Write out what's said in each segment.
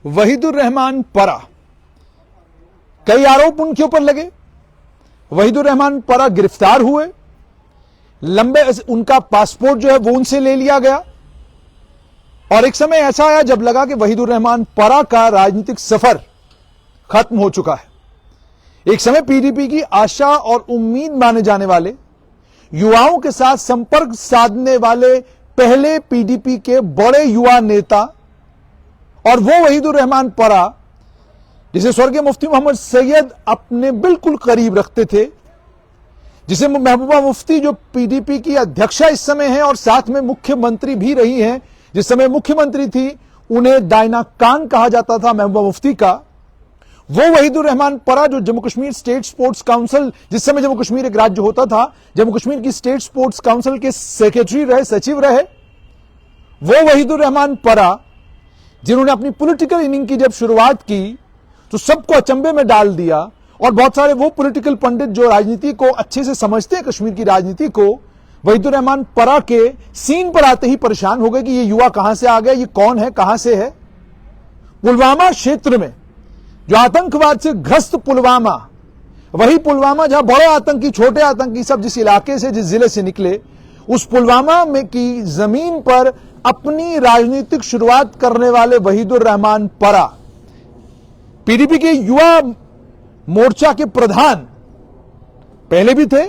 वहीदुर रहमान परा, कई आरोप उनके ऊपर लगे। वहीदुर रहमान परा गिरफ्तार हुए, लंबे उनका पासपोर्ट जो है वो उनसे ले लिया गया और एक समय ऐसा आया जब लगा कि वहीदुर रहमान परा का राजनीतिक सफर खत्म हो चुका है। एक समय पीडीपी की आशा और उम्मीद माने जाने वाले, युवाओं के साथ संपर्क साधने वाले पहले पीडीपी के बड़े युवा नेता और वो वहीदुर रहमान परा, जिसे स्वर्गीय मुफ्ती मोहम्मद सैयद अपने बिल्कुल करीब रखते थे, जिसे महबूबा मुफ्ती जो पीडीपी की अध्यक्षा इस समय है और साथ में मुख्यमंत्री भी रही हैं, जिस समय मुख्यमंत्री थी उन्हें दाइना कान कहा जाता था महबूबा मुफ्ती का, वो वहीदुर रहमान परा जो Jammu Kashmir state sports council, जिस समय जम्मू कश्मीर एक राज्य होता था, जम्मू कश्मीर की स्टेट स्पोर्ट्स काउंसिल के सेक्रेटरी रहे, सचिव रहे, वो वहीदुर रहमान परा जिन्होंने अपनी पॉलिटिकल इनिंग की जब शुरुआत की तो सबको अचंभे में डाल दिया और बहुत सारे वो पॉलिटिकल पंडित जो राजनीति को अच्छे से समझते हैं, कश्मीर की राजनीति को, वहीदुर रहमान परा के सीन पर आते ही परेशान हो गए कि ये युवा कहां से आ गया, ये कौन है, कहां से है। पुलवामा क्षेत्र में जो आतंकवाद से ग्रस्त पुलवामा, वही पुलवामा जहां बड़े आतंकी, छोटे आतंकी सब जिस इलाके से, जिस जिले से निकले, उस पुलवामा में की जमीन पर अपनी राजनीतिक शुरुआत करने वाले वहीदुर रहमान परा पीडीपी के युवा मोर्चा के प्रधान पहले भी थे,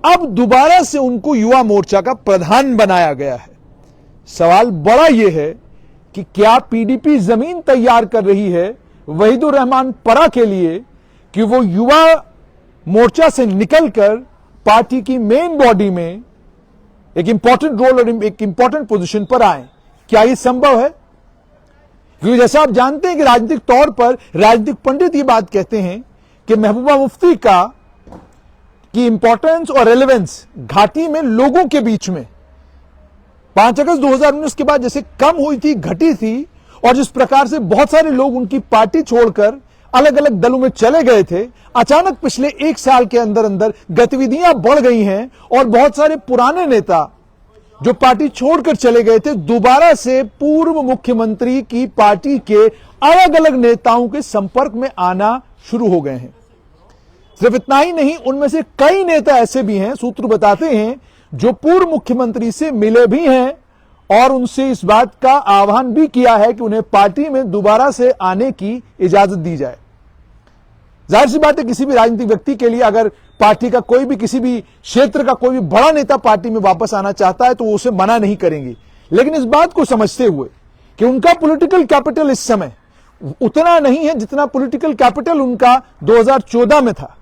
अब दोबारा से उनको युवा मोर्चा का प्रधान बनाया गया है। सवाल बड़ा यह है कि क्या पीडीपी जमीन तैयार कर रही है वहीदुर रहमान परा के लिए कि वो युवा मोर्चा से निकलकर पार्टी की मेन बॉडी में एक इंपॉर्टेंट रोल और एक इंपॉर्टेंट पोजीशन पर आए? क्या यह संभव है? क्योंकि जैसा आप जानते हैं कि राजनीतिक तौर पर राजनीतिक पंडित ये बात कहते हैं कि महबूबा मुफ्ती की इंपॉर्टेंस और रेलेवेंस घाटी में लोगों के बीच में 5 अगस्त 2019 के बाद जैसे कम हुई थी, घटी थी, और जिस प्रकार से बहुत सारे लोग उनकी पार्टी छोड़कर अलग अलग दलों में चले गए थे, अचानक पिछले 1 साल के अंदर अंदर गतिविधियां बढ़ गई हैं और बहुत सारे पुराने नेता जो पार्टी छोड़कर चले गए थे दोबारा से पूर्व मुख्यमंत्री की पार्टी के अलग अलग नेताओं के संपर्क में आना शुरू हो गए हैं। सिर्फ इतना ही नहीं, उनमें से कई नेता ऐसे भी हैं, सूत्र बताते हैं, जो पूर्व मुख्यमंत्री से मिले भी हैं और उनसे इस बात का आह्वान भी किया है कि उन्हें पार्टी में दोबारा से आने की इजाजत दी जाए। जाहिर सी बात है, किसी भी राजनीतिक व्यक्ति के लिए अगर पार्टी का कोई भी, किसी भी क्षेत्र का कोई भी बड़ा नेता पार्टी में वापस आना चाहता है तो वो उसे मना नहीं करेंगे, लेकिन इस बात को समझते हुए कि उनका पॉलिटिकल कैपिटल इस समय उतना नहीं है जितना पॉलिटिकल कैपिटल उनका 2014 में था,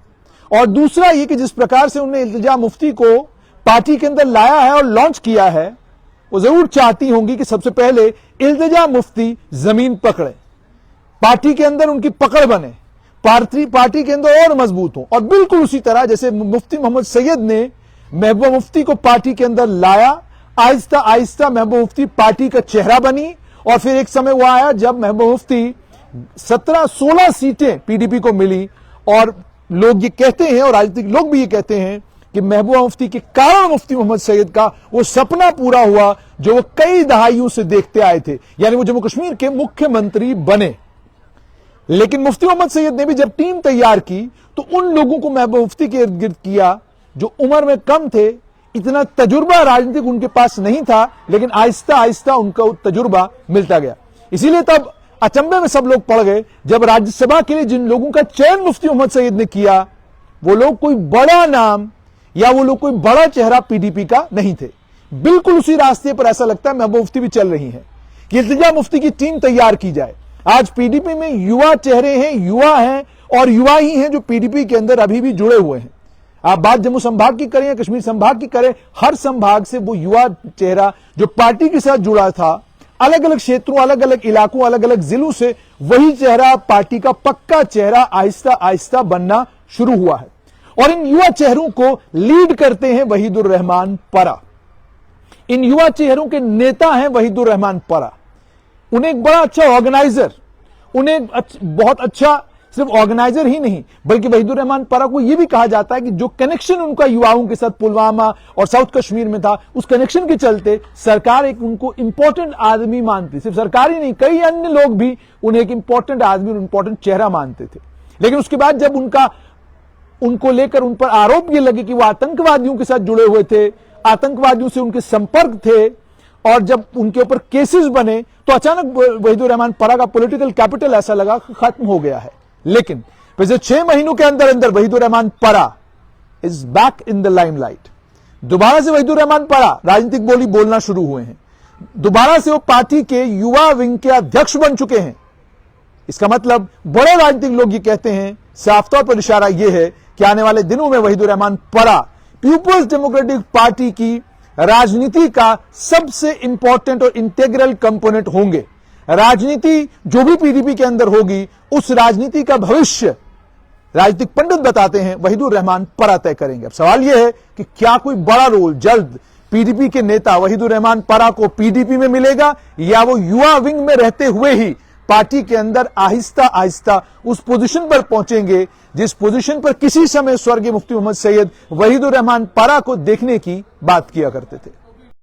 और दूसरा ये कि जिस प्रकार से उन्होंने इल्तिजा मुफ्ती को पार्टी के अंदर लाया है और लॉन्च किया है, वो जरूर चाहती होंगी कि सबसे पहले इल्तिजा मुफ्ती जमीन पकड़े, पार्टी के अंदर उनकी पकड़ बने, पार्टी के अंदर और मजबूत हो। और बिल्कुल उसी तरह जैसे मुफ्ती मोहम्मद सैयद ने महबूबा मुफ्ती को पार्टी के अंदर लाया, आहिस्ता आहिस्ता महबूबा मुफ्ती पार्टी का चेहरा बनी, और फिर एक समय वो आया जब महबूबा मुफ्ती 17-16 सीटें पीडीपी को मिली, और लोग ये कहते हैं और राजनीतिक लोग भी ये कहते हैं कि महबूबा मुफ्ती के कारण मुफ्ती मोहम्मद सैयद का वो सपना पूरा हुआ जो वो कई दहाइयों से देखते आए थे, यानी वो जम्मू कश्मीर के मुख्यमंत्री बने। लेकिन मुफ्ती मोहम्मद सैयद ने भी जब टीम तैयार की तो उन लोगों को महबूबा मुफ्ती के इर्द गिर्द किया जो उम्र में कम थे, इतना तजुर्बा राजनीतिक उनके पास नहीं था, लेकिन आहिस्ता आहिस्ता उनका तजुर्बा मिलता गया। इसीलिए तब अचंभे में सब लोग पड़ गए जब राज्यसभा के लिए जिन लोगों का चयन मुफ्ती मोहम्मद सैयद ने किया, वो लोग कोई बड़ा नाम या वो लोग कोई बड़ा चेहरा पीडीपी का नहीं थे। बिल्कुल उसी रास्ते पर ऐसा लगता है महबूबा मुफ्ती भी चल रही है कि इल्तिजा मुफ्ती की टीम तैयार की जाए। आज पीडीपी में युवा चेहरे हैं, युवा हैं, और युवा ही हैं जो पीडीपी के अंदर अभी भी जुड़े हुए हैं। आप बात जम्मू संभाग की करें या कश्मीर संभाग की करें, हर संभाग से वो युवा चेहरा जो पार्टी के साथ जुड़ा था, अलग अलग क्षेत्रों, अलग अलग इलाकों, अलग अलग जिलों से वही चेहरा, पार्टी का पक्का चेहरा आहिस्ता आहिस्ता बनना शुरू हुआ है। और इन युवा चेहरों को लीड करते हैं वहीदुर रहमान परा। इन युवा चेहरों के नेता हैं वहीदुर रहमान परा। उन्हें एक बड़ा अच्छा ऑर्गेनाइजर, उन्हें बहुत अच्छा सिर्फ ऑर्गेनाइजर ही नहीं बल्कि वहीदुर रहमान परा को यह भी कहा जाता है कि जो कनेक्शन उनका युवाओं के साथ पुलवामा और साउथ कश्मीर में था, उस कनेक्शन के चलते सरकार एक उनको इंपॉर्टेंट आदमी मानती। सिर्फ सरकार ही नहीं, कई अन्य लोग भी उन्हें एक इंपॉर्टेंट आदमी और इंपॉर्टेंट चेहरा मानते थे। लेकिन उसके बाद जब उनको लेकर उन पर आरोप ये लगे कि वो आतंकवादियों के साथ जुड़े हुए थे, आतंकवादियों से उनके संपर्क थे, और जब उनके ऊपर केसेस बने तो अचानक वहीदुर रहमान परा का पॉलिटिकल कैपिटल ऐसा लगा खत्म हो गया है। लेकिन पिछले 6 महीनों के अंदर अंदर वहीदुर रहमान परा is back in the limelight. दोबारा से वहीदुर रहमान परा राजनीतिक बोली बोलना शुरू हुए हैं। दोबारा से वो पार्टी के युवा विंग के अध्यक्ष बन चुके हैं। इसका मतलब बड़े राजनीतिक लोग ये कहते हैं, साफ तौर पर इशारा यह है कि आने वाले दिनों में वहीदुर रहमान परा पीपुल्स डेमोक्रेटिक पार्टी की राजनीति का सबसे इंपॉर्टेंट और इंटेग्रल कंपोनेंट होंगे। राजनीति जो भी पीडीपी के अंदर होगी, उस राजनीति का भविष्य राजनीतिक पंडित बताते हैं वहीदुर रहमान परा तय करेंगे। अब सवाल यह है कि क्या कोई बड़ा रोल जल्द पीडीपी के नेता वहीदुर रहमान परा को पीडीपी में मिलेगा, या वो युवा विंग में रहते हुए ही पार्टी के अंदर आहिस्ता आहिस्ता उस पोजीशन पर पहुंचेंगे जिस पोजीशन पर किसी समय स्वर्गीय मुफ्ती मोहम्मद सैयद वहीदुर रहमान परा को देखने की बात किया करते थे।